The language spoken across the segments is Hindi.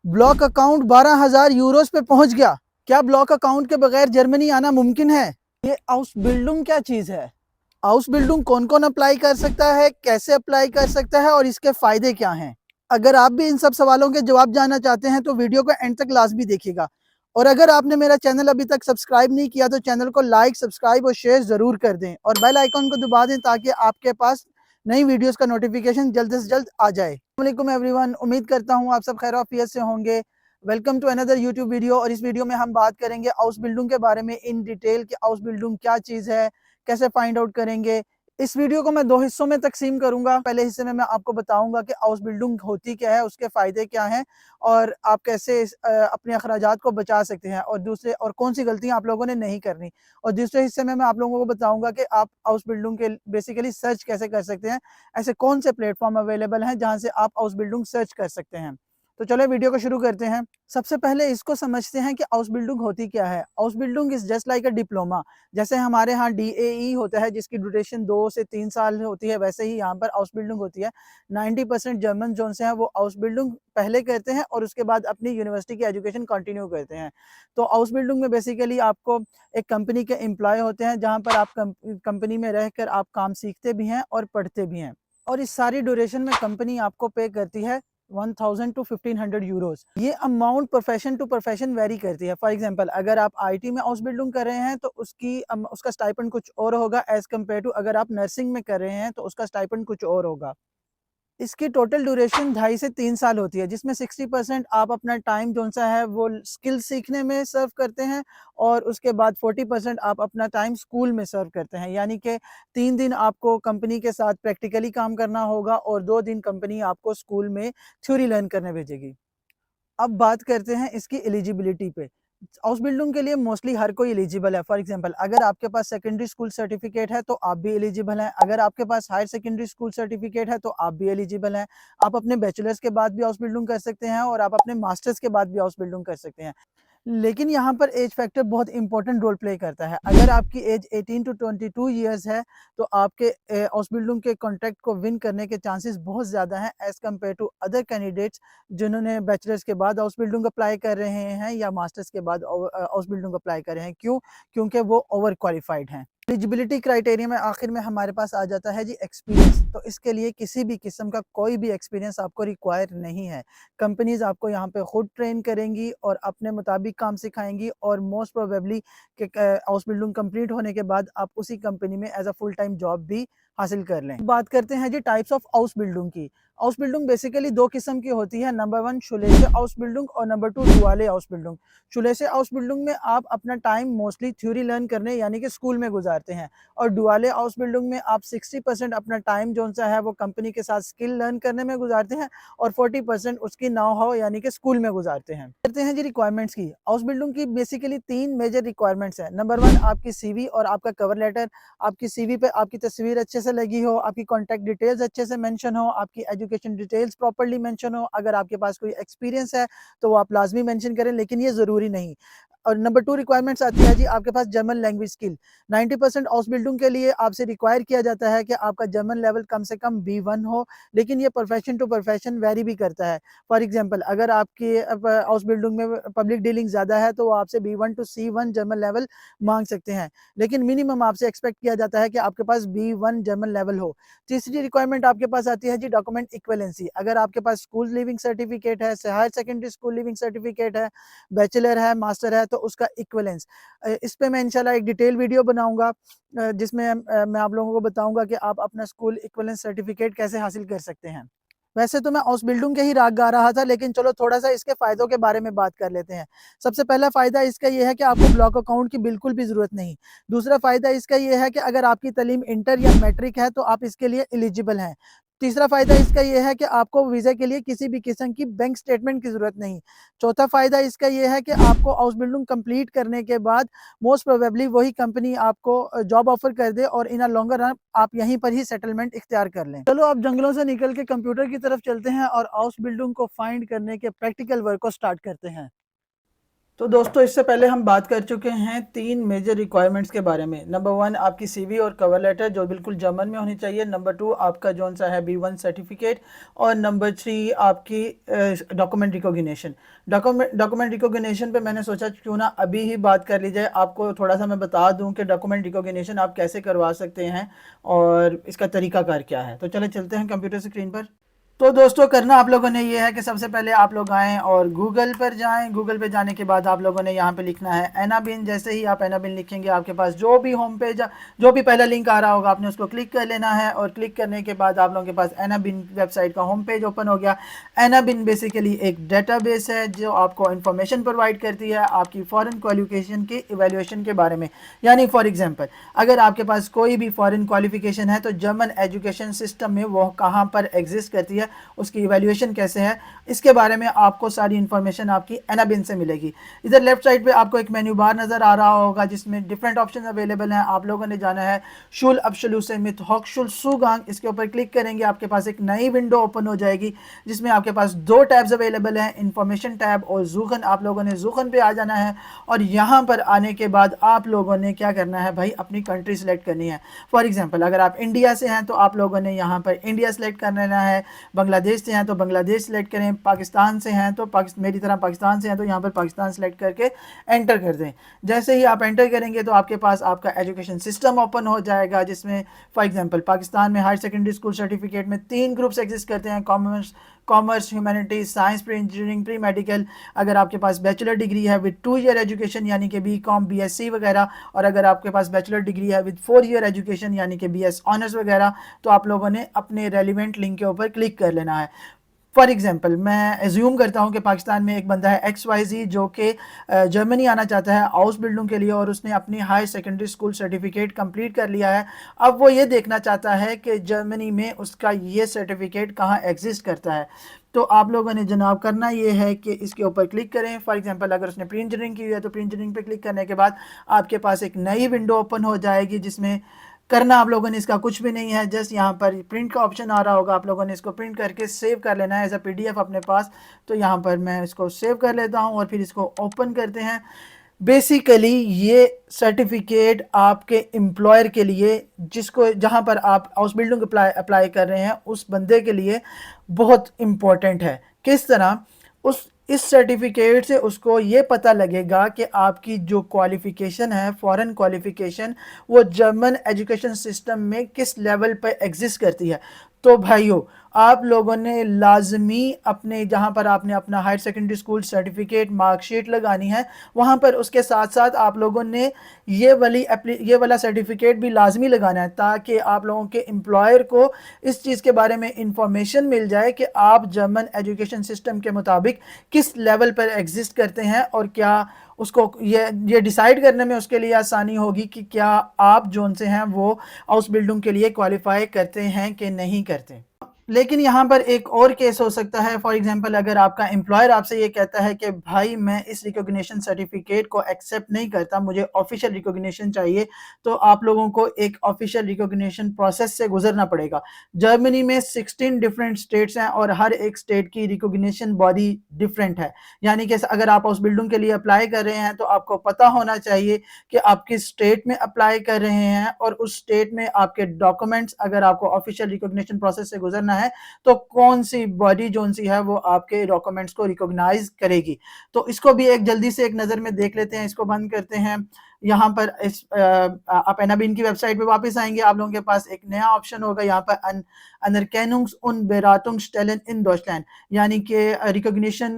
ब्लॉक अकाउंट 12,000 यूरोस पे पहुंच गया। क्या ब्लॉक अकाउंट के बगैर जर्मनी आना मुमकिन है? ये आउसबिल्डिंग क्या चीज़ है? आउसबिल्डिंग कौन कौन अप्लाई कर सकता है, कैसे अप्लाई कर सकता है और इसके फ़ायदे क्या हैं? अगर आप भी इन सब सवालों के जवाब जानना चाहते हैं तो वीडियो को एंड तक लाजमी देखिएगा। और अगर आपने मेरा चैनल अभी तक सब्सक्राइब नहीं किया तो चैनल को लाइक, सब्सक्राइब और शेयर ज़रूर कर दें और बेल आइकन को दबा दें ताकि आपके पास नई वीडियोस का नोटिफिकेशन जल्द से जल्द आ जाए। अस्सलाम एवरीवन, उम्मीद करता हूँ आप सब खैर आफियत से होंगे। Welcome to another YouTube video. और इस वीडियो में हम बात करेंगे हाउस बिल्डिंग के बारे में इन डिटेल कि हाउस बिल्डिंग क्या चीज़ है, कैसे फाइंड आउट करेंगे। इस वीडियो को मैं दो हिस्सों में तकसीम करूंगा। पहले हिस्से में मैं आपको बताऊंगा कि हाउस बिल्डिंग होती क्या है, उसके फ़ायदे क्या हैं और आप कैसे अपने अखराजात को बचा सकते हैं, और दूसरे और कौन सी गलतियां आप लोगों ने नहीं करनी। और दूसरे हिस्से में मैं आप लोगों को बताऊंगा कि आप हाउस बिल्डिंग के बेसिकली सर्च कैसे कर सकते हैं, ऐसे कौन से प्लेटफॉर्म अवेलेबल हैं जहां से आप हाउस बिल्डिंग सर्च कर सकते हैं। तो चलो वीडियो को शुरू करते हैं। सबसे पहले इसको समझते हैं कि हाउस बिल्डिंग होती क्या है। House building is just like a diploma. जैसे हमारे यहाँ DAE होता है जिसकी ड्यूरेशन 2 से 3 साल होती है, वैसे ही यहाँ पर हाउस बिल्डिंग होती है। 90% जर्मन जोन से हैं वो हाउस बिल्डिंग पहले करते हैं और उसके बाद अपनी यूनिवर्सिटी की एजुकेशन कंटिन्यू करते हैं। तो हाउस बिल्डिंग में बेसिकली आपको एक कंपनी के एम्प्लॉय होते हैं जहाँ पर आप कंपनी में रहकर आप काम सीखते भी हैं और पढ़ते भी हैं। और इस सारी ड्यूरेशन में कंपनी आपको पे करती है 1000 टू 1500 यूरोस। ये amount profession to profession vary करती है। फॉर एग्जांपल, अगर आप IT में हाउस बिल्डिंग कर रहे हैं तो उसका स्टाइपेंड कुछ और होगा एज कम्पेयर टू अगर आप नर्सिंग में कर रहे हैं तो उसका स्टाइपेंड कुछ और होगा। इसकी टोटल ड्यूरेशन 2.5 से 3 साल होती है, जिसमें 60% आप अपना टाइम जो सा है वो स्किल सीखने में सर्व करते हैं और उसके बाद 40% आप अपना टाइम स्कूल में सर्व करते हैं। यानी कि 3 दिन आपको कंपनी के साथ प्रैक्टिकली काम करना होगा और 2 दिन कंपनी आपको स्कूल में थ्योरी लर्न करने भेजेगी। अब बात करते हैं इसकी एलिजिबिलिटी पे। हाउस बिल्डिंग के लिए मोस्टली हर कोई एलिजिबल है। फॉर एग्जांपल, अगर आपके पास सेकेंडरी स्कूल सर्टिफिकेट है तो आप भी एलिजिबल हैं। अगर आपके पास हायर सेकेंडरी स्कूल सर्टिफिकेट है तो आप भी एलिजिबल हैं। आप अपने बैचलर्स के बाद भी हाउस बिल्डिंग कर सकते हैं और आप अपने मास्टर्स के बाद भी हाउस बिल्डिंग कर सकते हैं। लेकिन यहाँ पर एज फैक्टर बहुत इंपॉर्टेंट रोल प्ले करता है। अगर आपकी एज 18 टू 22 ईयर्स है तो आपके हाउस बिल्डिंग के कॉन्ट्रैक्ट को विन करने के चांसेस बहुत ज़्यादा हैं as compared to other candidates जिन्होंने बैचलर्स के बाद हाउस बिल्डिंग अप्लाई कर रहे हैं या मास्टर्स के बाद हाउस बिल्डिंग अप्लाई कर रहे हैं। क्यों? क्योंकि वो ओवर क्वालिफाइड हैं। एलिजिबिलिटी क्राइटेरिया में आखिर में हमारे पास आ जाता है जी एक्सपीरियंस। तो इसके लिए किसी भी किस्म का कोई भी एक्सपीरियंस आपको रिक्वायर नहीं है। कंपनीज आपको यहाँ पे खुद ट्रेन करेंगी और अपने मुताबिक काम सिखाएंगी और most probably house building complete होने के बाद आप उसी कंपनी में as a full time job भी हासिल कर लें। बात करते हैं जी टाइप्स ऑफ हाउस बिल्डिंग की। हाउस बिल्डिंग बेसिकली 2 किस्म की होती है। नंबर 1 शुलेसे हाउस बिल्डिंग और नंबर 2 दुआले हाउस बिल्डिंग। शुलेसे हाउस बिल्डिंग में आप अपना टाइम मोस्टली थ्योरी लर्न करने यानी कि स्कूल में गुजारते हैं और डुआले हाउस बिल्डिंग में आप 60% अपना टाइम जो सा है वो कंपनी के साथ स्किल लर्न करने में गुजारते हैं और 40% उसकी नाउ हाउ यानी कि स्कूल में गुजारते हैं। करते हैं जी रिक्वायरमेंट्स की। हाउस बिल्डिंग की बेसिकली 3 मेजर रिक्वायरमेंट्स हैं। नंबर 1 आपकी CV और आपका कवर लेटर। आपकी CV पे आपकी तस्वीर अच्छे से लगी हो, आपकी कॉन्टैक्ट डिटेल्स अच्छे से मेंशन हो, आपकी एजुकेशन डिटेल्स प्रॉपर्ली मेंशन हो। अगर आपके पास कोई एक्सपीरियंस है तो वो आप लाजमी मेंशन करें, लेकिन ये ज़रूरी नहीं। और नंबर 2 रिक्वायरमेंट्स आती है जी आपके पास German language skill. 90% house building के लिए आपसे रिक्वायर किया जाता है कि आपका जर्मन लेवल कम से कम B1 हो, लेकिन ये प्रोफेशन टू प्रोफेशन वेरी भी करता है। फॉर एग्जांपल, अगर आपकी हाउस बिल्डिंग में पब्लिक डीलिंग ज़्यादा है तो वो आपसे B1 to C1 German level मांग सकते हैं, लेकिन मिनिमम आपसे एक्सपेक्ट किया जाता है कि आपके पास B1 जर्मन लेवल हो। तीसरी रिक्वायरमेंट आपके पास आती है जी डॉक्यूमेंट इक्विवेलेंसी। अगर आपके पास स्कूल लिविंग सर्टिफिकेट है, higher secondary school leaving certificate है, बैचलर है, मास्टर है, तो उसका इक्विवेलेंस। इस पे मैं इंशाल्लाह एक डिटेल वीडियो बनाऊंगा जिसमें मैं आप लोगों को बताऊंगा कि आप अपना स्कूल इक्विवेलेंस सर्टिफिकेट कैसे हासिल कर सकते हैं। वैसे तो मैं हाउस बिल्डिंग के ही राग गा रहा था, लेकिन चलो थोड़ा सा इसके फायदों के बारे में बात कर लेते हैं। सबसे पहला फायदा इसका ये है कि आपको ब्लॉक अकाउंट की बिल्कुल भी जरूरत नहीं। दूसरा फायदा इसका ये है कि अगर आपकी तालीम इंटर या मैट्रिक है तो आप इसके लिए एलिजिबल हैं। तीसरा फायदा इसका ये है कि आपको वीजा के लिए किसी भी किस्म की बैंक स्टेटमेंट की जरूरत नहीं। चौथा फायदा इसका ये है कि आपको हाउस बिल्डिंग कंप्लीट करने के बाद मोस्ट प्रोबेबली वही कंपनी आपको जॉब ऑफर कर दे और इन अ लॉन्गर रन आप यहीं पर ही सेटलमेंट इख्तियार कर लें। चलो अब जंगलों से निकल के कंप्यूटर की तरफ चलते हैं और हाउस बिल्डिंग को फाइंड करने के प्रैक्टिकल वर्क को स्टार्ट करते हैं। तो दोस्तों इससे पहले हम बात कर चुके हैं 3 मेजर रिक्वायरमेंट्स के बारे में। नंबर 1 आपकी सीवी और कवर लेटर जो बिल्कुल जर्मन में होनी चाहिए। नंबर 2 आपका जौन सा है B1 सर्टिफिकेट। और नंबर 3 आपकी डॉक्यूमेंट रिकॉग्निशन। डॉक्यूमेंट रिकॉग्निशन पे मैंने सोचा क्यों ना अभी ही बात कर ली जाए। आपको थोड़ा सा मैं बता दूं कि डॉक्यूमेंट रिकॉग्निशन आप कैसे करवा सकते हैं और इसका तरीकाकार क्या है। तो चले चलते हैं कंप्यूटर स्क्रीन पर। तो दोस्तों करना आप लोगों ने ये है कि सबसे पहले आप लोग आएँ और गूगल पर जाएँ। गूगल पे जाने के बाद आप लोगों ने यहाँ पे लिखना है एनाबिन। जैसे ही आप एनाबिन लिखेंगे आपके पास जो भी होम पेज जो भी पहला लिंक आ रहा होगा आपने उसको क्लिक कर लेना है। और क्लिक करने के बाद आप लोगों के पास एनाबिन वेबसाइट का होम पेज ओपन हो गया। एनाबिन बेसिकली एक डेटाबेस है जो आपको इन्फॉर्मेशन प्रोवाइड करती है आपकी फॉरेन क्वालिफिकेशन के इवेल्यूएशन के बारे में। यानी फॉर एग्जांपल अगर आपके पास कोई भी फॉरेन क्वालिफिकेशन है तो जर्मन एजुकेशन सिस्टम में वो कहाँ पर एग्जिस्ट करती है, उसकी इवैल्यूएशन कैसे है, इसके बारे में आपको सारी इंफॉर्मेशन आपकी एनाबिन से मिलेगी। इधर लेफ्ट साइड पे आपको एक मेन्यू बार नज़र आ रहा होगा जिसमें डिफरेंट ऑप्शन अवेलेबल हैं। आप लोगों ने जाना है शुल अबशलूसे मिथ हॉकशुल सुगांग। इसके ऊपर क्लिक करेंगे आपके पास एक नई विंडो ओपन हो जाएगी जिसमें आपके पास 2 टैब्स अवेलेबल हैं, इंफॉर्मेशन टैब और जूखन। आप लोगों ने जूखन पे आ जाना है और यहाँ पर आने के बाद आप लोगों ने क्या करना है भाई, अपनी कंट्री सेलेक्ट करनी है। फॉर एग्जाम्पल अगर आप इंडिया से हैं तो आप लोगों ने यहाँ पर इंडिया सेलेक्ट कर लेना है। बांग्लादेश से हैं तो बांग्लादेश सेलेक्ट करें। पाकिस्तान से हैं तो मेरी तरह पाकिस्तान से हैं तो यहाँ पर पाकिस्तान सेलेक्ट करके एंटर कर दें। जैसे ही आप एंटर करेंगे तो आपके पास आपका एजुकेशन सिस्टम ओपन हो जाएगा जिसमें फॉर एग्जांपल पाकिस्तान में हायर सेकेंडरी स्कूल सर्टिफिकेट में 3 ग्रुप्स एग्जिस्ट करते हैं, commerce, humanities, science, pre engineering, pre medical. अगर आपके पास बैचलर डिग्री है विद 2 ईयर एजुकेशन यानी कि BCom, BSc वगैरह, और अगर आपके पास बैचलर डिग्री है विद 4 ईयर एजुकेशन यानी कि BS ऑनर्स वगैरह, तो आप लोगों ने अपने रेलिवेंट लिंक के ऊपर क्लिक कर लेना है। फॉर एग्जाम्पल मैं एज्यूम करता हूँ कि पाकिस्तान में एक बंदा है XYZ जो कि जर्मनी आना चाहता है हाउस बिल्डिंग के लिए और उसने अपनी higher secondary school certificate complete कर लिया है। अब वो ये देखना चाहता है कि जर्मनी में उसका ये सर्टिफिकेट कहाँ एग्जिस्ट करता है। तो आप लोगों ने जनाब करना ये है कि इसके ऊपर क्लिक करें। फॉर एग्जांपल अगर उसने प्री इंजीनियरिंग की हुई है तो प्री इंजीनियरिंग पे क्लिक करने के बाद आपके पास एक नई विंडो ओपन हो जाएगी जिसमें करना आप लोगों ने इसका कुछ भी नहीं है, जस्ट यहाँ पर प्रिंट का ऑप्शन आ रहा होगा, आप लोगों ने इसको प्रिंट करके सेव कर लेना है एज अ PDF अपने पास। तो यहाँ पर मैं इसको सेव कर लेता हूँ और फिर इसको ओपन करते हैं। बेसिकली ये सर्टिफिकेट आपके एम्प्लॉयर के लिए जिसको जहाँ पर आप हाउस बिल्डिंग अप्लाई कर रहे हैं उस बंदे के लिए बहुत इम्पोर्टेंट है। किस तरह, इस सर्टिफिकेट से उसको ये पता लगेगा कि आपकी जो क्वालिफ़िकेशन है फॉरेन क्वालिफ़िकेशन वो जर्मन एजुकेशन सिस्टम में किस लेवल पर एग्जिस्ट करती है। तो भाइयों आप लोगों ने लाजमी अपने जहाँ पर आपने अपना higher secondary school certificate marksheet लगानी है वहाँ पर उसके साथ साथ आप लोगों ने ये वाला सर्टिफिकेट भी लाजमी लगाना है ताकि आप लोगों के एम्प्लॉयर को इस चीज़ के बारे में इंफॉर्मेशन मिल जाए कि आप जर्मन एजुकेशन सिस्टम के मुताबिक किस लेवल पर एग्जिस्ट करते हैं और क्या उसको ये डिसाइड करने में उसके लिए आसानी होगी कि क्या आप जोन से हैं वो हाउस बिल्डिंग के लिए क्वालिफाई करते हैं कि नहीं करते। लेकिन यहाँ पर एक और केस हो सकता है। फॉर एग्जांपल अगर आपका एम्प्लॉयर आपसे ये कहता है कि भाई मैं इस रिकॉग्निशन सर्टिफिकेट को एक्सेप्ट नहीं करता, मुझे ऑफिशियल रिकॉग्निशन चाहिए, तो आप लोगों को एक ऑफिशियल रिकॉग्निशन प्रोसेस से गुजरना पड़ेगा। जर्मनी में 16 डिफरेंट स्टेट्स हैं और हर एक स्टेट की रिकॉग्निशन बॉडी डिफरेंट है। यानी कि अगर आप हाउस बिल्डिंग के लिए अप्लाई कर रहे हैं तो आपको पता होना चाहिए कि आप किस स्टेट में अप्लाई कर रहे हैं और उस स्टेट में आपके डॉक्यूमेंट्स अगर आपको ऑफिशियल रिकॉग्निशन प्रोसेस से गुजरना है तो कौन सी बॉडी जोन सी है वो आपके डॉक्यूमेंट्स को रिकॉग्नाइज करेगी। तो इसको भी एक जल्दी से एक नज़र में देख लेते हैं। इसको बंद करते हैं। यहाँ पर आप एनाबिन की वेबसाइट पे वापस आएंगे, आप लोगों के पास एक नया ऑप्शन होगा यहाँ पर अनरकेनुंग्स उन बेरातुंगस्टेलन इन डॉइचलैंड यानी कि recognition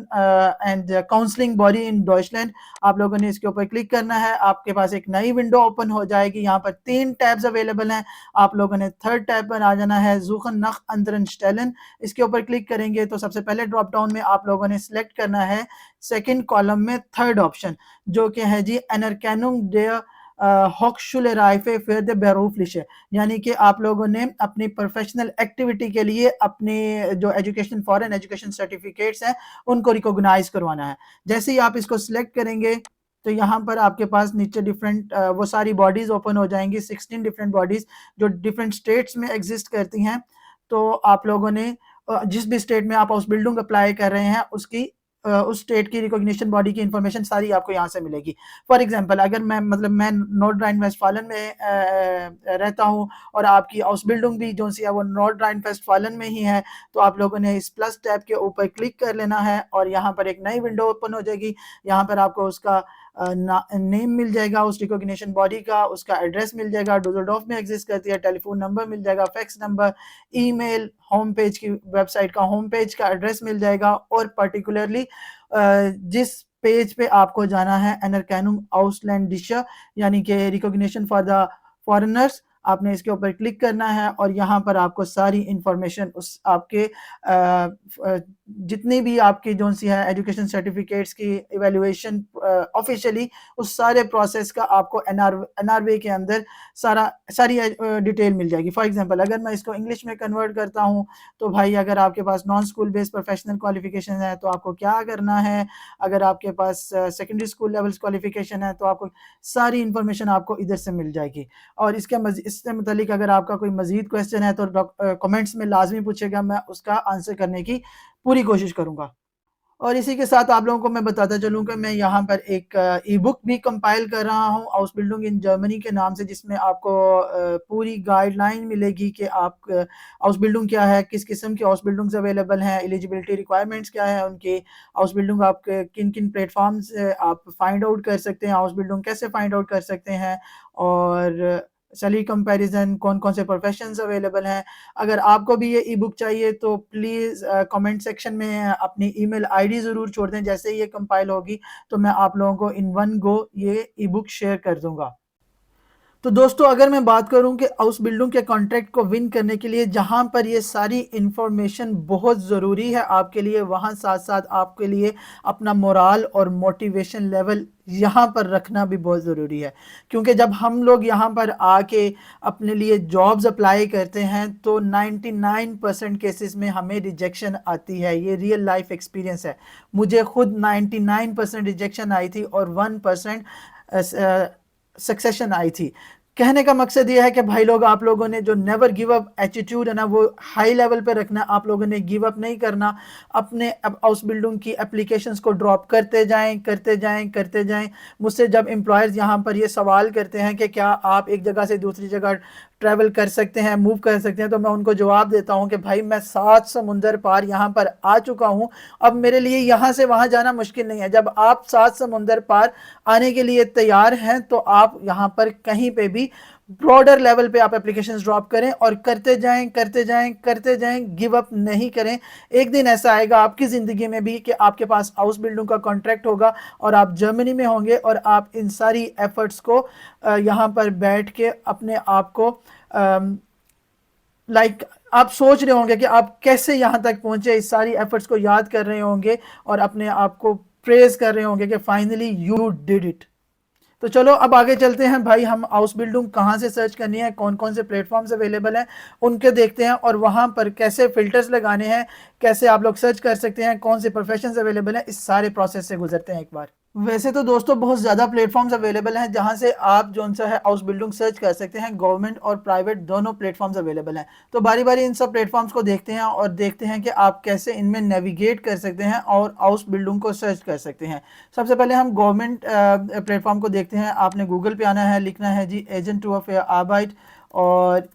and counselling body in Deutschland. आप लोगों ने इसके ऊपर क्लिक करना है, आपके पास एक नई विंडो ओपन हो जाएगी। यहाँ पर 3 टैब्स अवेलेबल हैं, आप लोगों ने 3rd टैब पर आ जाना है ज़ूखन नख अंदरन स्टेलन। इसके ऊपर क्लिक करेंगे तो सबसे पहले ड्रॉप डाउन में आप लोगों ने सिलेक्ट करना है 2nd कॉलम में 3rd ऑप्शन जो कि है जी एनरकैनुंग डेयर हॉक्सुलेराइफे फिर द बेरूफलिशे, यानी कि आप लोगों ने अपनी प्रोफेशनल एक्टिविटी के लिए अपने जो एजुकेशन फॉरेन एजुकेशन सर्टिफिकेट्स हैं उनको रिकॉग्नाइज करवाना है। जैसे ही आप इसको सिलेक्ट करेंगे तो यहाँ पर आपके पास नीचे डिफरेंट वो सारी बॉडीज ओपन हो जाएंगी, 16 डिफरेंट बॉडीज जो डिफरेंट स्टेट्स में एग्जिस्ट करती हैं। तो आप लोगों ने जिस भी स्टेट में आप हाउस बिल्डिंग अप्लाई कर रहे हैं उसकी उस स्टेट की रिकॉग्निशन बॉडी की इंफॉर्मेशन सारी आपको यहाँ से मिलेगी। फॉर एग्जांपल अगर मैं नॉर्थ राइन वेस्टफालन में रहता हूँ और आपकी आउसबिल्डिंग भी जो सी है वो नॉर्थ राइन वेस्टफालन में ही है, तो आप लोगों ने इस प्लस टैब के ऊपर क्लिक कर लेना है और यहाँ पर एक नई विंडो ओपन हो जाएगी। यहाँ पर आपको उसका नेम मिल जाएगा, उस रिकॉग्निशन बॉडी का, उसका एड्रेस मिल जाएगा, डुसलडॉर्फ में एग्जिस्ट करती है, टेलीफोन नंबर मिल जाएगा, fax number, email, home page की वेबसाइट का होम पेज का एड्रेस मिल जाएगा और पर्टिकुलरली जिस पेज पे आपको जाना है एनरकैनुम आउसलैंडिशा यानी कि रिकॉग्निशन फॉर द फॉरेनर्स, आपने इसके ऊपर क्लिक करना है और यहाँ पर आपको सारी इंफॉर्मेशन उस आपके जितनी भी आपकी जो सी है एजुकेशन सर्टिफिकेट्स की इवेल्युएशन ऑफिशियली उस सारे प्रोसेस का आपको एनआरवे के अंदर सारी डिटेल मिल जाएगी। फॉर एग्जांपल अगर मैं इसको इंग्लिश में कन्वर्ट करता हूँ तो भाई अगर आपके पास non school based professional qualification है तो आपको क्या करना है, अगर आपके पास सेकेंडरी स्कूल लेवल्स क्वालिफिकेशन है तो आपको सारी इंफॉर्मेशन आपको इधर से मिल जाएगी। और इससे मुतालिक अगर आपका कोई मजीद क्वेश्चन है तो कमेंट्स में लाजमी पूछेगा, मैं उसका आंसर करने की पूरी कोशिश करूंगा। और इसी के साथ आप लोगों को मैं बताता चलूँ कि मैं यहाँ पर एक ई बुक भी कंपाइल कर रहा हूँ आउसबिल्डिंग इन जर्मनी के नाम से, जिसमें आपको पूरी गाइडलाइन मिलेगी कि आप आउसबिल्डिंग क्या है, किस किस्म की आउसबिल्डिंग्स अवेलेबल हैं, एलिजिबिलिटी रिक्वायरमेंट्स क्या है उनकी, आउसबिल्डिंग आप किन किन प्लेटफॉर्म्स आप फाइंड आउट कर सकते हैं, आउसबिल्डिंग कैसे फाइंड आउट कर सकते हैं, और सैलरी कंपैरिजन, कौन कौन से प्रोफेशंस अवेलेबल हैं। अगर आपको भी ये ई बुक चाहिए तो प्लीज़ कमेंट सेक्शन में अपनी ईमेल आईडी ज़रूर छोड़ दें। जैसे ही ये कंपाइल होगी तो मैं आप लोगों को इन वन गो ये ई बुक शेयर कर दूंगा। तो दोस्तों अगर मैं बात करूं कि आउसबिल्डिंग के कॉन्ट्रैक्ट को विन करने के लिए जहां पर ये सारी इंफॉर्मेशन बहुत ज़रूरी है आपके लिए, वहां साथ साथ आपके लिए अपना मोराल और मोटिवेशन लेवल यहाँ पर रखना भी बहुत ज़रूरी है। क्योंकि जब हम लोग यहाँ पर आके अपने लिए जॉब्स अप्लाई करते हैं तो 99% केसेस में हमें रिजेक्शन आती है। ये रियल लाइफ एक्सपीरियंस है, मुझे खुद 99% रिजेक्शन आई थी और 1% सक्सेशन आई थी। कहने का मकसद ये है कि भाई लोग आप लोगों ने जो नेवर गिव अप एटीट्यूड है ना वो हाई लेवल पे रखना, आप लोगों ने गिव अप नहीं करना, अपने आउसबिल्डिंग की एप्लीकेशंस को ड्रॉप करते जाएं करते जाएं करते जाएं। मुझसे जब एम्प्लॉयर्स यहाँ पर ये सवाल करते हैं कि क्या आप एक जगह से दूसरी जगह ट्रैवल कर सकते हैं, मूव कर सकते हैं, तो मैं उनको जवाब देता हूं कि भाई मैं 7 समुंदर पार यहाँ पर आ चुका हूं, अब मेरे लिए यहाँ से वहां जाना मुश्किल नहीं है। जब आप 7 समुंदर पार आने के लिए तैयार हैं तो आप यहाँ पर कहीं पे भी ब्रॉडर लेवल पे आप एप्लीकेशंस ड्रॉप करें और करते जाएं करते जाएं करते जाएं, गिव अप नहीं करें। एक दिन ऐसा आएगा आपकी ज़िंदगी में भी कि आपके पास हाउस बिल्डिंग का कॉन्ट्रैक्ट होगा और आप जर्मनी में होंगे और आप इन सारी एफर्ट्स को यहाँ पर बैठ के अपने आप को आप सोच रहे होंगे कि आप कैसे यहाँ तक पहुँचे, इस सारी एफर्ट्स को याद कर रहे होंगे और अपने आप को प्रेज कर रहे होंगे कि फाइनली यू डिड इट। तो चलो अब आगे चलते हैं भाई, हम हाउस बिल्डिंग कहाँ से सर्च करनी है, कौन कौन से प्लेटफॉर्म्स अवेलेबल हैं उनके देखते हैं और वहाँ पर कैसे फिल्टर्स लगाने हैं, कैसे आप लोग सर्च कर सकते हैं, कौन से प्रोफेशंस अवेलेबल हैं, इस सारे प्रोसेस से गुजरते हैं एक बार। वैसे तो दोस्तों बहुत ज़्यादा प्लेटफॉर्म्स अवेलेबल हैं जहां से आप जो सा है हाउस बिल्डिंग सर्च कर सकते हैं। गवर्नमेंट और प्राइवेट दोनों प्लेटफॉर्म्स अवेलेबल हैं। तो बारी बारी इन सब प्लेटफॉर्म्स को देखते हैं और देखते हैं कि आप कैसे इनमें नेविगेट कर सकते हैं और हाउस बिल्डिंग को सर्च कर सकते हैं। सबसे पहले हम गवर्नमेंट प्लेटफॉर्म को देखते हैं। आपने गूगल पे आना है, लिखना है जी एजेंट ऑफ आर्बाइट और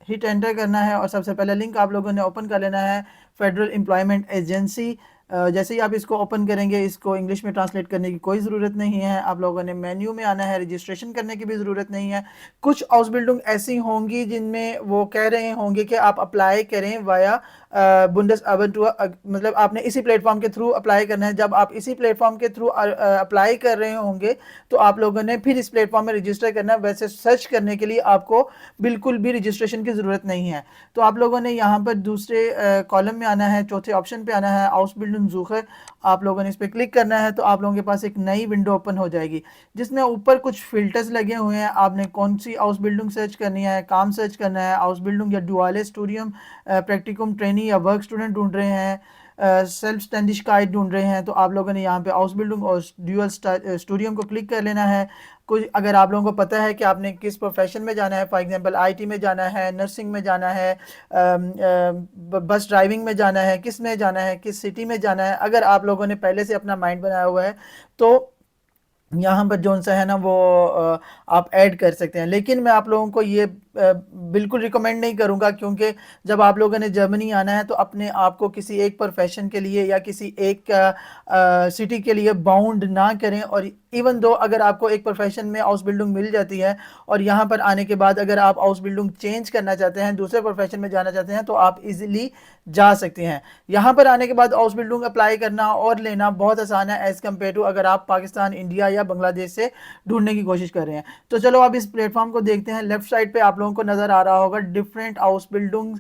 हिट एंटर करना है और सबसे पहले लिंक आप लोगों ने ओपन कर लेना है फेडरल एम्प्लॉयमेंट एजेंसी। जैसे ही आप इसको ओपन करेंगे, इसको इंग्लिश में ट्रांसलेट करने की कोई ज़रूरत नहीं है, आप लोगों ने मेन्यू में आना है, रजिस्ट्रेशन करने की भी ज़रूरत नहीं है। कुछ हाउस बिल्डिंग ऐसी होंगी जिनमें वो कह रहे होंगे कि आप अप्लाई करें वाया मतलब आपने इसी प्लेटफॉर्म के थ्रू अप्लाई करना है। जब आप इसी प्लेटफॉर्म के थ्रू अप्लाई कर रहे होंगे तो आप लोगों ने फिर इस प्लेटफॉर्म में रजिस्टर करना है। वैसे सर्च करने के लिए आपको बिल्कुल भी रजिस्ट्रेशन की ज़रूरत नहीं है। तो आप लोगों ने यहाँ पर दूसरे कॉलम में आना है, चौथे ऑप्शन पे आना है हाउस बिल्डिंग ज़ूखे। आप लोगों ने इस पर क्लिक करना है तो आप लोगों के पास एक नई विंडो ओपन हो जाएगी जिसमें ऊपर कुछ फिल्टर्स लगे हुए हैं। आपने कौन सी हाउस बिल्डिंग सर्च करनी है, काम सर्च करना है, हाउस बिल्डिंग या डुआले स्टूडियम प्रैक्टिकम ट्रेनिंग या वर्क स्टूडेंट ढूंढ रहे हैं, सेल्फ स्टैंडिशकाइट ढूंढ रहे हैं तो आप लोगों ने यहाँ पे आउसबिल्डिंग और ड्यूअल स्टूडियम को क्लिक कर लेना है। कुछ अगर आप लोगों को पता है कि आपने किस प्रोफेशन में जाना है, फॉर एग्जांपल आईटी में जाना है, नर्सिंग में जाना है, बस ड्राइविंग में जाना है, किस में जाना है, किस सिटी में जाना है, अगर आप लोगों ने पहले से अपना माइंड बनाया हुआ है तो यहाँ पर जोन सा है ना वो आप ऐड कर सकते हैं। लेकिन मैं आप लोगों को ये बिल्कुल रिकमेंड नहीं करूँगा, क्योंकि जब आप लोगों ने जर्मनी आना है तो अपने आप को किसी एक प्रोफेशन के लिए या किसी एक सिटी के लिए बाउंड ना करें। और इवन दो अगर आपको एक प्रोफेशन में हाउस बिल्डिंग मिल जाती है और यहाँ पर आने के बाद अगर आप हाउस बिल्डिंग चेंज करना चाहते हैं, दूसरे प्रोफेशन में जाना चाहते हैं, तो आप इजीली जा सकते हैं। यहाँ पर आने के बाद हाउस बिल्डिंग अप्लाई करना और लेना बहुत आसान है एज़ कम्पेयर टू अगर आप पाकिस्तान, इंडिया या बांग्लादेश से ढूंढने की कोशिश कर रहे हैं। तो चलो अब इस प्लेटफॉर्म को देखते हैं। लेफ्ट साइड पे आप लोगों को नज़र आ रहा होगा डिफरेंट हाउस बिल्डिंग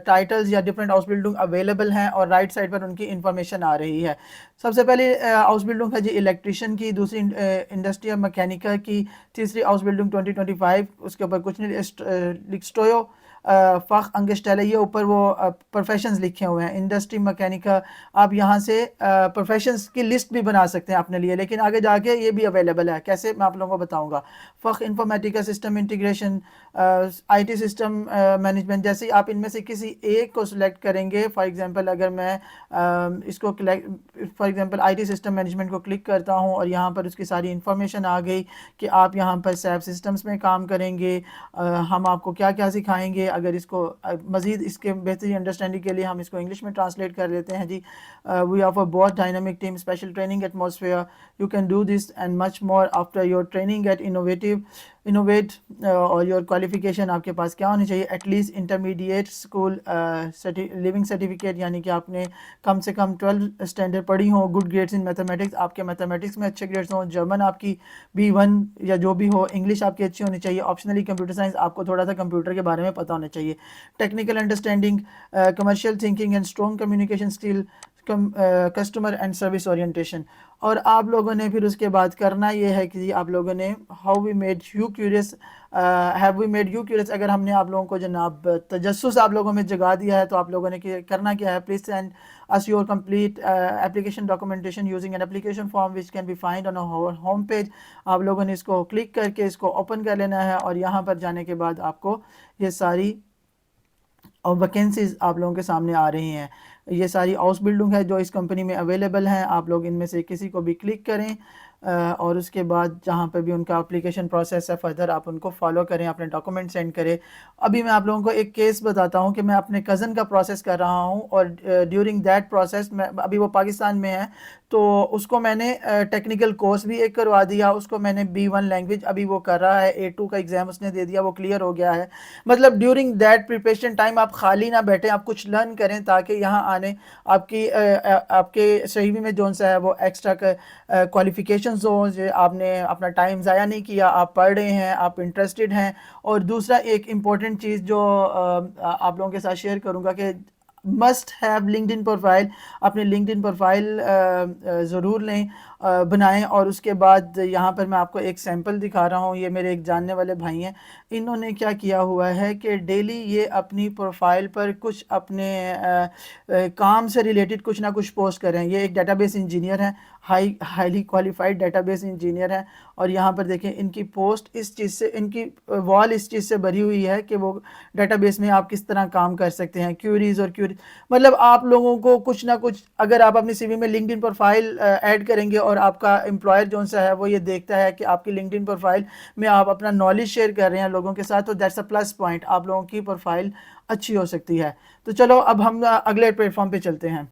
टाइटल्स या डिफरेंट हाउस बिल्डिंग अवेलेबल हैं और राइट साइड पर उनकी इंफॉर्मेशन आ रही है। सबसे पहले हाउस बिल्डिंग है जी इलेक्ट्रिशियन की, दूसरी इंडस्ट्रियल मैकेनिका की, तीसरी हाउस बिल्डिंग 2025, उसके ऊपर कुछ नहीं, लिक्स्टोयो फ़ख अंगेस्टेल है, ये ऊपर वो प्रोफेशंस लिखे हुए हैं। इंडस्ट्री मैकेनिका आप यहाँ से प्रोफेशंस की लिस्ट भी बना सकते हैं अपने लिए, लेकिन आगे जाके ये भी अवेलेबल है। कैसे मैं आप लोगों को बताऊंगा। फ़ख इंफॉर्मेटिका, system integration, IT system management, जैसे आप इनमें से किसी एक को सिलेक्ट करेंगे। फॉर एग्जांपल अगर मैं इसको for example IT system management को क्लिक करता हूँ और यहाँ पर उसकी सारी इन्फॉर्मेशन आ गई कि आप यहाँ पर सैप सिस्टम्स में काम करेंगे, हम आपको क्या क्या सिखाएंगे। अगर इसको मज़ीद इसके बेहतरी अंडरस्टैंडिंग के लिए हम इसको इंग्लिश में ट्रांसलेट कर लेते हैं जी। वी ऑफर बहुत dynamic team, special training atmosphere, you can do this and much more after your training at innovate. और योर क्वालिफिकेशन आपके पास क्या होनी चाहिए, at least intermediate school leaving certificate, यानी कि आपने कम से कम 12 स्टैंडर्ड पढ़ी हो, गुड ग्रेड्स इन मैथमेटिक्स, आपके मैथमेटिक्स में अच्छे ग्रेड्स हों, जर्मन आपकी B1 या जो भी हो, इंग्लिश आपकी अच्छी होनी चाहिए, ऑप्शनली कंप्यूटर साइंस, आपको थोड़ा सा कंप्यूटर के बारे में पता होना चाहिए, technical understanding, commercial thinking and strong communication skill, customer and service orientation. और आप लोगों ने फिर उसके बाद करना ये है कि आप लोगों ने how we made you curious, have we made you curious, अगर हमने आप लोगों को जनाब तजस्सुस आप लोगों में जगा दिया है तो आप लोगों ने करना क्या है, please send us your complete application documentation using an application form which can be find on our home page. आप लोगों ने इसको क्लिक करके इसको ओपन कर लेना है और यहाँ पर जाने के बाद आपको ये सारी और वैकेंसीज आप लोगों के सामने आ रही हैं। ये सारी हाउस बिल्डिंग है जो इस कंपनी में अवेलेबल हैं। आप लोग इनमें से किसी को भी क्लिक करें और उसके बाद जहाँ पर भी उनका एप्लीकेशन प्रोसेस है फर्दर आप उनको फॉलो करें, अपने डॉक्यूमेंट सेंड करें। अभी मैं आप लोगों को एक केस बताता हूँ कि मैं अपने कज़न का प्रोसेस कर रहा हूँ और ड्यूरिंग दैट प्रोसेस मैं अभी वो पाकिस्तान में है तो उसको मैंने टेक्निकल कोर्स भी एक करवा दिया, उसको मैंने B1 लैंग्वेज अभी वो कर रहा है, A2 का एग्ज़ाम उसने दे दिया, वो क्लियर हो गया है। मतलब ड्यूरिंग दैट प्रिपरेशन टाइम आप खाली ना बैठें, आप कुछ लर्न करें ताकि यहाँ आने आपके सही में जो सा है वो एक्स्ट्रा क्वालिफिकेशन हो, जो आपने अपना टाइम ज़ाया नहीं किया, आप पढ़ रहे हैं, आप इंटरेस्टेड हैं। और दूसरा एक इम्पॉर्टेंट चीज़ जो आप लोगों के साथ शेयर करूँगा कि मस्ट हैव लिंक्डइन प्रोफाइल, अपने लिंक्डइन प्रोफाइल ज़रूर लें, बनाएं। और उसके बाद यहाँ पर मैं आपको एक सैंपल दिखा रहा हूँ, ये मेरे एक जानने वाले भाई हैं, इन्होंने क्या किया हुआ है कि डेली ये अपनी प्रोफाइल पर कुछ अपने काम से रिलेटेड कुछ ना कुछ पोस्ट कर रहे हैं। ये एक डेटाबेस इंजीनियर हैं, हाईली क्वालिफाइड डेटाबेस इंजीनियर हैं। और यहाँ पर देखें इनकी पोस्ट इस चीज़ से, इनकी वॉल इस चीज़ से भरी हुई है कि वो डेटाबेस में आप किस तरह काम कर सकते हैं, क्यूरीज और क्यूरीज। मतलब आप लोगों को कुछ ना कुछ, अगर आप अपनी सीवी में लिंक्डइन प्रोफाइल ऐड करेंगे और आपका एम्प्लॉयर जो सा है वो ये देखता है कि आपकी लिंक्डइन प्रोफाइल में आप अपना नॉलेज शेयर कर रहे हैं लोगों के साथ, तो दैट्स अ प्लस पॉइंट, आप लोगों की प्रोफाइल अच्छी हो सकती है। तो चलो अब हम अगले प्लेटफॉर्म पे चलते हैं।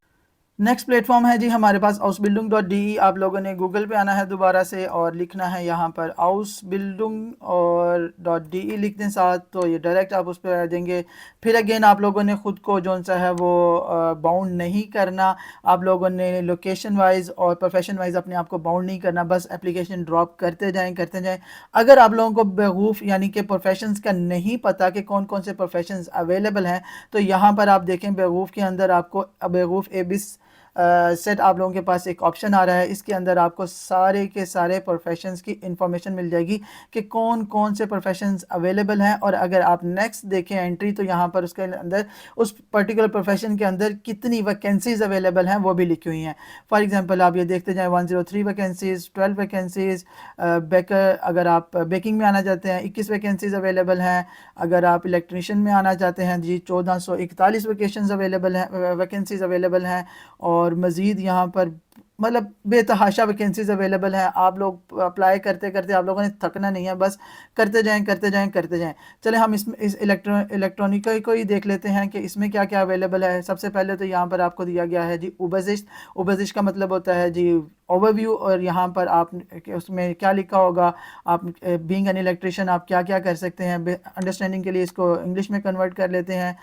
नेक्स्ट प्लेटफॉर्म है जी हमारे पास hausbildung.de। आप लोगों ने गूगल पे आना है दोबारा से और लिखना है यहाँ पर hausbildung और .de लिख दें साथ, तो ये डायरेक्ट आप उस पर आ जाएंगे। फिर अगेन आप लोगों ने ख़ुद को जो सा है वो बाउंड नहीं करना, आप लोगों ने लोकेशन वाइज और प्रोफेशन वाइज अपने आप को बाउंड नहीं करना, बस एप्लीकेशन ड्रॉप करते जाएँ। अगर आप लोगों को बेवकूफ़ यानी कि प्रोफेशंस का नहीं पता कि कौन कौन से प्रोफेशंस अवेलेबल हैं, तो यहाँ पर आप देखें बेवकूफ़ के अंदर आपको बेवकूफ़ एबिस सेट आप लोगों के पास एक ऑप्शन आ रहा है, इसके अंदर आपको सारे के सारे प्रोफेशंस की इंफॉर्मेशन मिल जाएगी कि कौन कौन से प्रोफेशंस अवेलेबल हैं। और अगर आप नेक्स्ट देखें एंट्री, तो यहाँ पर उसके अंदर उस पर्टिकुलर प्रोफेशन के अंदर कितनी वैकेंसीज अवेलेबल हैं वो भी लिखी हुई हैं। फॉर एग्जांपल आप ये देखते जाएं 103 वैकेंसीज, 12 वैकेंसीज। बेकर, अगर आप बेकिंग में आना चाहते हैं 21 वैकेंसीज अवेलेबल हैं। अगर आप इलेक्ट्रीशियन में आना चाहते हैं जी 1441 वैकेंसीज अवेलेबल हैं। और मज़ीद यहाँ पर मतलब बेतहाशा वैकेंसीज अवेलेबल हैं। आप लोग अप्लाई करते करते आप लोगों ने थकना नहीं है, बस करते जाएं करते जाएं करते जाएं। चले हम इस इलेक्ट्रॉनिक को ही देख लेते हैं कि इसमें क्या क्या अवेलेबल है। सबसे पहले तो यहाँ पर आपको दिया गया है जी उबजिश। उबजिश का मतलब होता है जी ओवरव्यू। और यहाँ पर आप उसमें क्या लिखा होगा, आप बीइंग एन इलेक्ट्रिशियन आप क्या क्या कर सकते हैं। अंडरस्टैंडिंग के लिए इसको इंग्लिश में कन्वर्ट कर लेते हैं।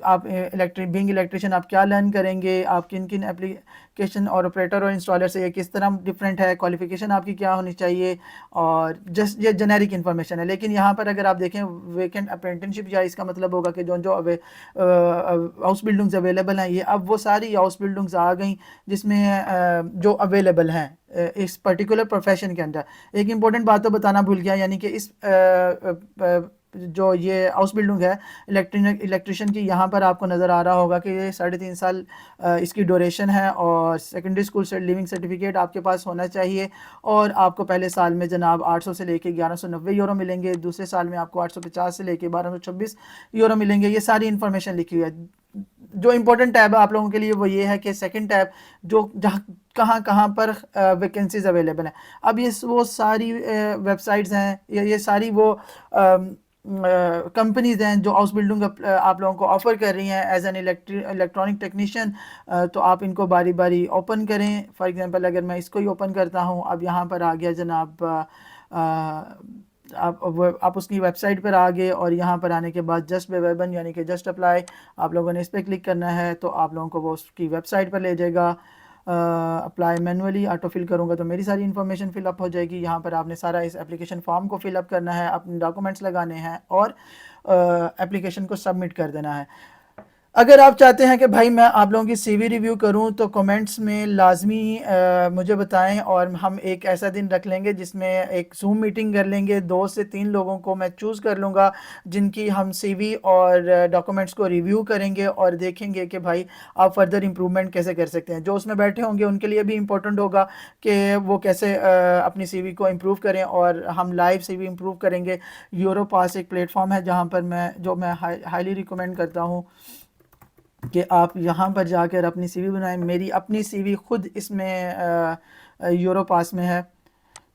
आप बीइंग इलेक्ट्रिशियन आप क्या लर्न करेंगे, आप किन किन एप्लीकेशन और ऑपरेटर और इंस्टॉलर से ये किस तरह डिफरेंट है, क्वालिफिकेशन आपकी क्या होनी चाहिए, और जस्ट ये जेनेरिक इन्फॉर्मेशन है। लेकिन यहाँ पर अगर आप देखें वेकेंट अप्रेंटिसशिप, या इसका मतलब होगा कि जो हाउस बिल्डिंग्स अवेलेबल हैं, ये अब वो सारी हाउस बिल्डिंग्स आ गई जिसमें जो अवेलेबल हैं इस पर्टिकुलर प्रोफेशन के अंदर। एक इंपॉर्टेंट बात तो बताना भूल गया, यानी कि इस जो ये हाउस बिल्डिंग है इलेक्ट्रिशियन की, यहाँ पर आपको नज़र आ रहा होगा कि ये 3.5 साल इसकी ड्यूरेशन है। और सेकेंडरी स्कूल से लिविंग सर्टिफिकेट आपके पास होना चाहिए। और आपको पहले साल में जनाब 800 से लेके 1190 यूरो मिलेंगे। दूसरे साल में आपको 850 से लेके 1226 यूरो मिलेंगे। ये सारी इन्फॉर्मेशन लिखी हुई है। जो इम्पोर्टेंट टैब है आप लोगों के लिए वो ये है कि सेकंड टैब जो जहाँ कहाँ कहाँ पर वैकेंसीज अवेलेबल हैं। अब ये वो सारी वेबसाइट्स हैं, ये सारी वो कंपनीज हैं जो हाउस बिल्डिंग आप लोगों को ऑफ़र कर रही हैं एज एन इलेक्ट्रॉनिक टेक्नीशियन। तो आप इनको बारी बारी ओपन करें। फॉर एग्जांपल अगर मैं इसको ही ओपन करता हूं, अब यहाँ पर आ गया जनाब, आप उसकी वेबसाइट पर आ गए। और यहाँ पर आने के बाद जस्ट वेबन यानी कि जस्ट अप्लाई आप लोगों ने इस पर क्लिक करना है, तो आप लोगों को वो उसकी वेबसाइट पर ले जाएगा। अप्लाई मैनुअली ऑटो फिल करूँगा तो मेरी सारी इन्फॉर्मेशन फिलअप हो जाएगी। यहाँ पर आपने सारा इस एप्लीकेशन फॉर्म को फिलअप करना है, अपने डॉक्यूमेंट्स लगाने हैं और एप्लीकेशन को सबमिट कर देना है। अगर आप चाहते हैं कि भाई मैं आप लोगों की सीवी रिव्यू करूं तो कमेंट्स में लाजमी मुझे बताएं, और हम एक ऐसा दिन रख लेंगे जिसमें एक जूम मीटिंग कर लेंगे। 2 से 3 लोगों को मैं चूज़ कर लूँगा जिनकी हम सीवी और डॉक्यूमेंट्स को रिव्यू करेंगे और देखेंगे कि भाई आप फर्दर इम्प्रूवमेंट कैसे कर सकते हैं। जो उसमें बैठे होंगे उनके लिए भी इम्पोर्टेंट होगा कि वो कैसे अपनी सीवी को इम्प्रूव करें, और हम लाइव सीवी इम्प्रूव करेंगे। यूरोपास एक प्लेटफॉर्म है जहाँ पर मैं हाईली रिकमेंड करता हूँ कि आप यहाँ पर जाकर अपनी सीवी बनाएं। मेरी अपनी सीवी खुद इसमें यूरोपास में है।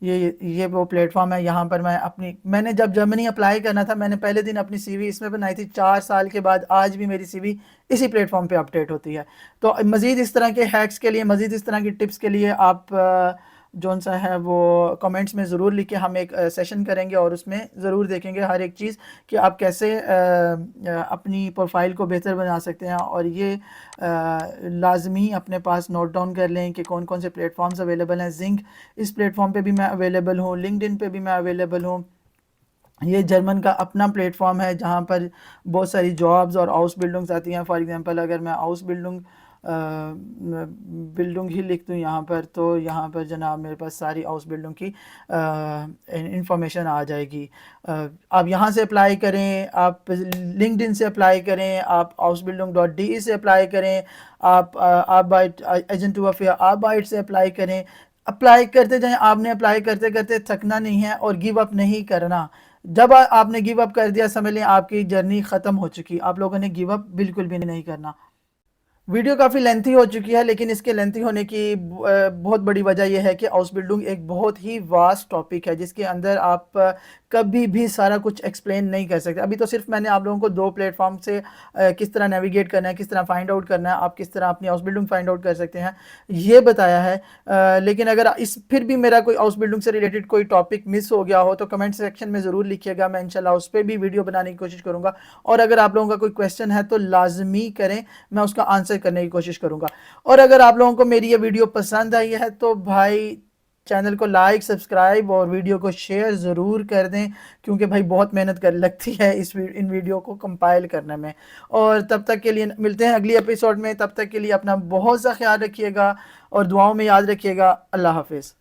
ये वो प्लेटफॉर्म है। यहाँ पर मैंने जब जर्मनी अप्लाई करना था, मैंने पहले दिन अपनी सीवी इसमें बनाई थी। 4 साल के बाद आज भी मेरी सीवी इसी प्लेटफॉर्म पे अपडेट होती है। तो मज़ीद इस तरह के हैक्स के लिए, मज़ीद इस तरह की टिप्स के लिए आप जौन सा है वो कमेंट्स में ज़रूर लिखें। हम एक सेशन करेंगे और उसमें ज़रूर देखेंगे हर एक चीज़ कि आप कैसे अपनी प्रोफाइल को बेहतर बना सकते हैं। और ये लाजमी अपने पास नोट डाउन कर लें कि कौन कौन से प्लेटफॉर्म्स अवेलेबल हैं। जिंक इस प्लेटफॉर्म पे भी मैं अवेलेबल हूँ, लिंक्डइन पे भी मैं अवेलेबल हूँ। ये जर्मन का अपना प्लेटफॉर्म है जहाँ पर बहुत सारी जॉब्स और हाउस बिल्डिंग्स आती हैं। फॉर एग्जांपल अगर मैं हाउस बिल्डिंग ही लिख दूँ यहाँ पर, तो यहाँ पर जनाब मेरे पास सारी हाउस बिल्डिंग की इंफॉर्मेशन आ जाएगी। आप यहाँ से अप्लाई करें, आप लिंक्डइन से अप्लाई करें, आप hausbildung.de से अप्लाई करें, आप Agentur für Arbeit से अप्लाई करें। अप्लाई करते जाएं। आपने अप्लाई करते करते थकना नहीं है और गिव अप नहीं करना। जब आपने गिव अप कर दिया समझ लें आपकी जर्नी ख़त्म हो चुकी। आप लोगों ने गिव अप बिल्कुल भी नहीं करना। वीडियो काफ़ी लेंथी हो चुकी है, लेकिन इसके लेंथी होने की बहुत बड़ी वजह यह है कि हाउस बिल्डिंग एक बहुत ही वास्ट टॉपिक है जिसके अंदर आप कभी भी सारा कुछ एक्सप्लेन नहीं कर सकते। अभी तो सिर्फ मैंने आप लोगों को 2 प्लेटफॉर्म से किस तरह नेविगेट करना है, किस तरह फाइंड आउट करना है, आप किस तरह अपनी हाउस बिल्डिंग फाइंड आउट कर सकते हैं, ये बताया है। लेकिन अगर फिर भी मेरा कोई हाउस बिल्डिंग से रिलेटेड कोई टॉपिक मिस हो गया हो तो कमेंट सेक्शन में ज़रूर लिखिएगा। मैं इंशाल्लाह उस पर भी वीडियो बनाने की कोशिश करूँगा। और अगर आप लोगों का कोई क्वेश्चन है तो लाजमी करें, मैं उसका आंसर करने की कोशिश करूँगा। और अगर आप लोगों को मेरी ये वीडियो पसंद आई है तो भाई चैनल को लाइक, सब्सक्राइब और वीडियो को शेयर ज़रूर कर दें, क्योंकि भाई बहुत मेहनत कर लगती है इन वीडियो को कंपाइल करने में। और तब तक के लिए मिलते हैं अगली एपिसोड में। तब तक के लिए अपना बहुत सा ख्याल रखिएगा और दुआओं में याद रखिएगा। अल्लाह हाफिज़।